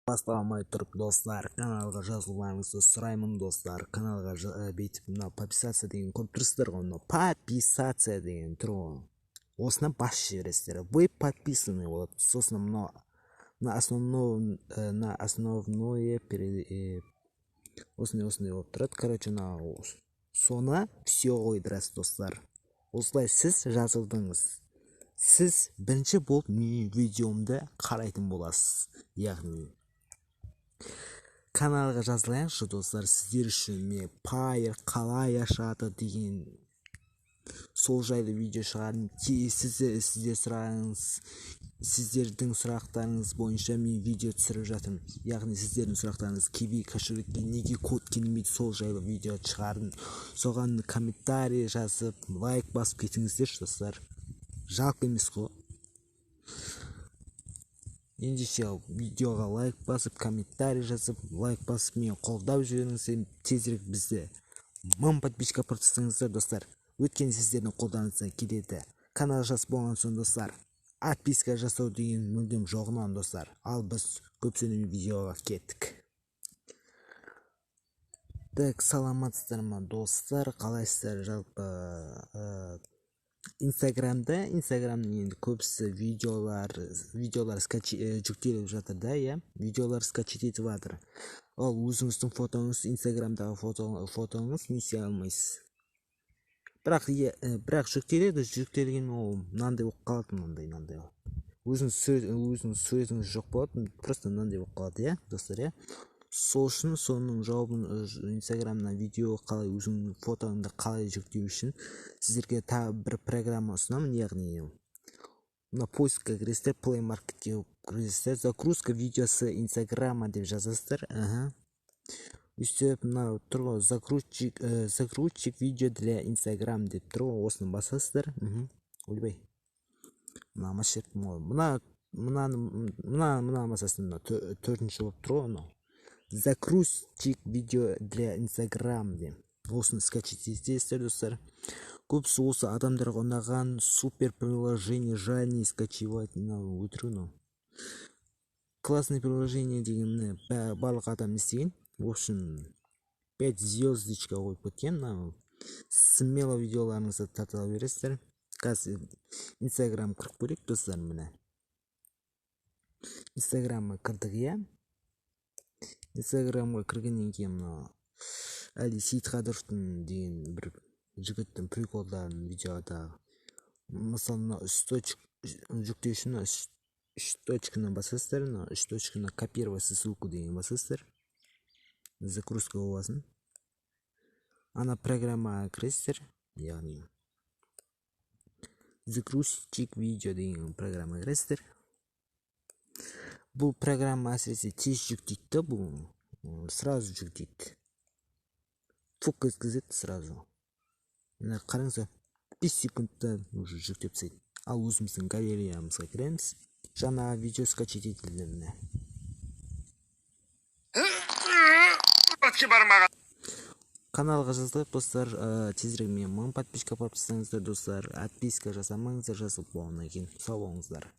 Бастамай тұрып достар, каналға жазылуларыңызды сұраймын достар. Каналға бейтіп мына подписаться деген көріп тұрсыздар ғой, мына подписация деген тұр ғой. Осыны бас жібересіздер. Вы подписаны болады. Сосын мына основное осындай болып тұрады. Короче, соны все қойдырасыз достар. Осылай сіз жазылдыңыз. Сіз бірінші болып менің видеомды қарайтын боласыз. Яғни каналға жазылайыншы достар, сіздер үшін мен пайыр қалай ашады деген сол жайлы видео шығардым. Сіздер сұрағыңыз, сіздердің сұрақтарыңыз бойынша мен видео түсіріп жатырмын. Яғни сіздердің сұрақтарыңыз киви кошелекке неге код келмейді, сол жайлы видео шығардым. Соған комментарий жазып, лайк басып кетіңіздер достар. Жалко емес қой. Ендеше видеоға лайк басып, комментарий жазып, лайк басып мен қолдап жіберіңіздер. Тезірек бізді 1000 подписчикқа протестіңіздер достар. Өткен сіздердің қолданыңыздан келеді. Канал жазып болған соң достар, подписка жасау деген мүлдем жоғынан достар. Ал біз көп сөйлемей видеоға кеттік. Так, саламатсыздар ма достар, қалайсыздар? Жалпы инстаграмның енді көбісі видеолар жүктеліп жатыр да, видеолар скачать етіп жатыр. Ал өзіңіздің фотоңыз, инстаграмдағы фотоңыз не істей алмайсыз. Бірақ жүктелген ол мынандай болып қалады, мынандай. Өзіңіз суретіңіз жоқ болады, просто мынандай болып қалады, достар, Сол үшін соның жауабын инстаграмнан видео қалай өзіңнің фотоңды қалай жүктеу үшін сіздерге тағы бір программа ұсынамын. Яғни мына поискқа кіресіздер, Play Marketке кіресіздер, загрузка видеосы инстаграма деп жазасыздар. Өйстіп мына тұр ғой, загрузчик видео для инстаграм деп тұр ғой, осыны басасыздар. Ойбай, мына машет ғой, мына басасыздар, төртінші болып тұр ғой. Загрузчик видео для инстаграм деп осыны скачать етесіздер достар. Көбісі осы адамдарға ұнаған супер приложение, жаль не скачивать, өтірік. Классное приложение деген барлық адам естіген. В общем 5 звездочка қойып кеткен. Смело видеоларыңызды тарта бересіздер. Қазір инстаграм құрып көрейік достар. Міне инстаграмға кірдік. Инстаграмға кіргеннен кейін Әли Сейітқадыровтың деген бір жігіттің приколдарын видеода, мысалы үш жүктеу үшін үш точканы басасыздар, үш точканы копировать ссылку деген басасыздар, загрузка боласын. Ана программаға кіресіздер, яғни загрузчик видео деген программаға кіресіздер. Бұл программа әсіресе тез жүктейді, бұл сразу жүктейді. Фук еткізеді сразу. Мына қараңыздар, 5 секундта уже жүктеп тастайды. Ал өзіміздің галереямызға кіреміз. Жаңа видео скачать етілді. Каналға жазылайық достар, тезірек мен 1000 подписчикқа протестіңіздер достар. Подписка жасамаңыздар, жазылып болғаннан кейін сау болыңыздар.